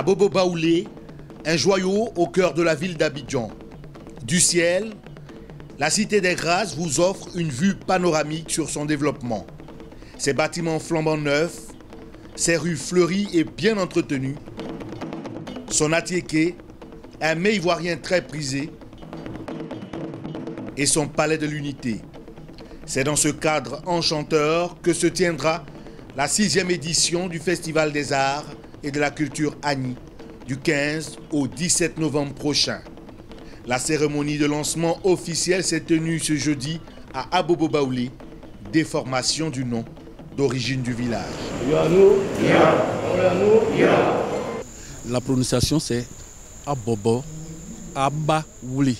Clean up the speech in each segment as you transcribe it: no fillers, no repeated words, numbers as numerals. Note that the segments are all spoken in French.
À Bobo Baoulé, un joyau au cœur de la ville d'Abidjan. Du ciel, la Cité des Grâces vous offre une vue panoramique sur son développement. Ses bâtiments flambant neufs, ses rues fleuries et bien entretenues, son atiéké, un mets ivoirien très prisé, et son palais de l'unité. C'est dans ce cadre enchanteur que se tiendra la 6e édition du Festival des Arts et de la Culture Agni, du 15 au 17 novembre prochain. La cérémonie de lancement officielle s'est tenue ce jeudi à Abobo Baoulé, déformation du nom d'origine du village. La prononciation c'est Abobo Abaoulé.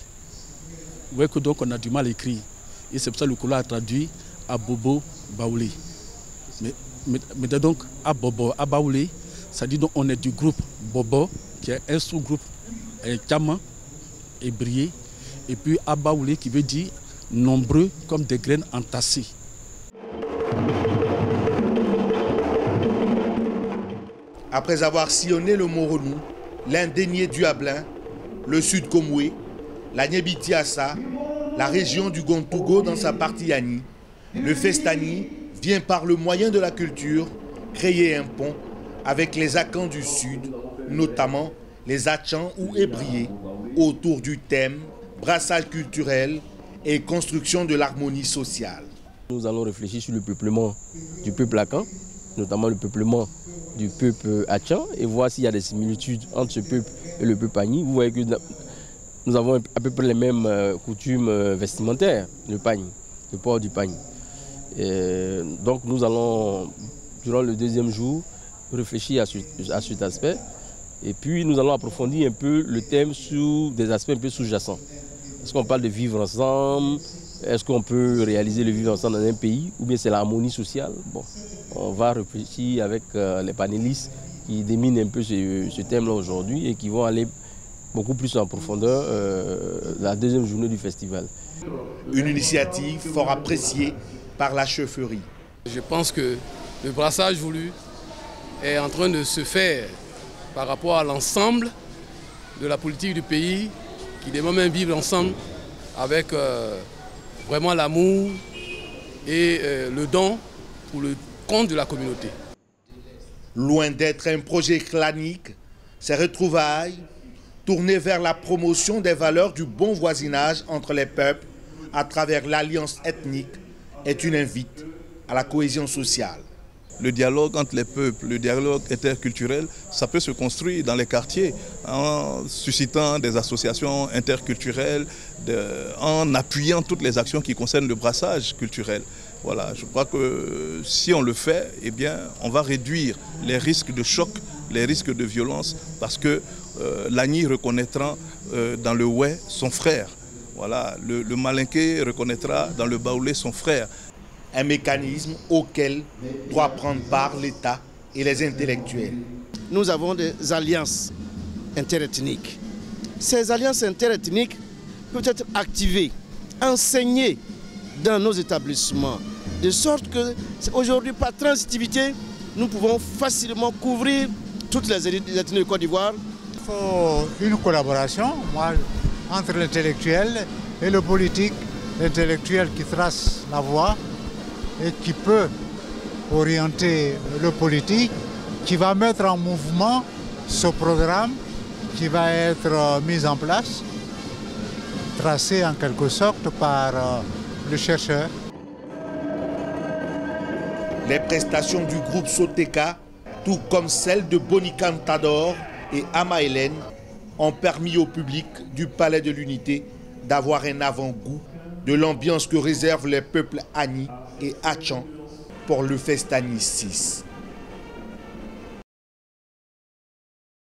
Vous voyez que donc on a du mal à écrire. Et c'est pour ça que le Kolo a traduit Abobo Baoulé. Mais donc Abobo Abaoulé, ça dit donc on est du groupe Bobo, qui est un sous-groupe Kama, ébrié, et puis Abaoulé qui veut dire nombreux comme des graines entassées. Après avoir sillonné le Moronou, l'indénié Duablin, le sud Komoué, la Nyebitiassa, la région du Gontougo dans sa partie Agni, le Festani vient par le moyen de la culture créer un pont avec les Akans du sud, notamment les Achans ou Ébriés, autour du thème brassage culturel et construction de l'harmonie sociale. Nous allons réfléchir sur le peuplement du peuple Akan, notamment le peuplement du peuple Achan, et voir s'il y a des similitudes entre ce peuple et le peuple Agni. Vous voyez que nous avons à peu près les mêmes coutumes vestimentaires, le pagne, le port du pagne. Et donc nous allons, durant le 2e jour, réfléchir à cet aspect. Et puis nous allons approfondir un peu le thème sur des aspects un peu sous-jacents. Est-ce qu'on parle de vivre ensemble? Est-ce qu'on peut réaliser le vivre ensemble dans un pays? Ou bien c'est l'harmonie sociale? Bon, on va réfléchir avec les panélistes qui déminent un peu ce thème-là aujourd'hui et qui vont aller beaucoup plus en profondeur la 2e journée du festival. Une initiative fort appréciée par la chefferie. Je pense que le brassage voulu est en train de se faire par rapport à l'ensemble de la politique du pays qui demande même vivre ensemble avec vraiment l'amour et le don pour le compte de la communauté. Loin d'être un projet clanique, ces retrouvailles, tournées vers la promotion des valeurs du bon voisinage entre les peuples à travers l'alliance ethnique, est une invite à la cohésion sociale. Le dialogue entre les peuples, le dialogue interculturel, ça peut se construire dans les quartiers en suscitant des associations interculturelles, en appuyant toutes les actions qui concernent le brassage culturel. Voilà, je crois que si on le fait, eh bien, on va réduire les risques de choc, les risques de violence, parce que l'Agni reconnaîtra dans le Oué son frère. Voilà, le Malinké reconnaîtra dans le Baoulé son frère. Un mécanisme auquel doivent prendre part l'État et les intellectuels. Nous avons des alliances interethniques. Ces alliances interethniques peuvent être activées, enseignées dans nos établissements, de sorte que aujourd'hui, par transitivité, nous pouvons facilement couvrir toutes les ethnies de Côte d'Ivoire. Il faut une collaboration entre l'intellectuel et le politique, l'intellectuel qui trace la voie et qui peut orienter le politique, qui va mettre en mouvement ce programme qui va être mis en place, tracé en quelque sorte par le chercheur. Les prestations du groupe Soteka, tout comme celles de Bonicantador et Ama Hélène, ont permis au public du Palais de l'Unité d'avoir un avant-goût de l'ambiance que réservent les peuples Agni et Achan pour le Festani 6.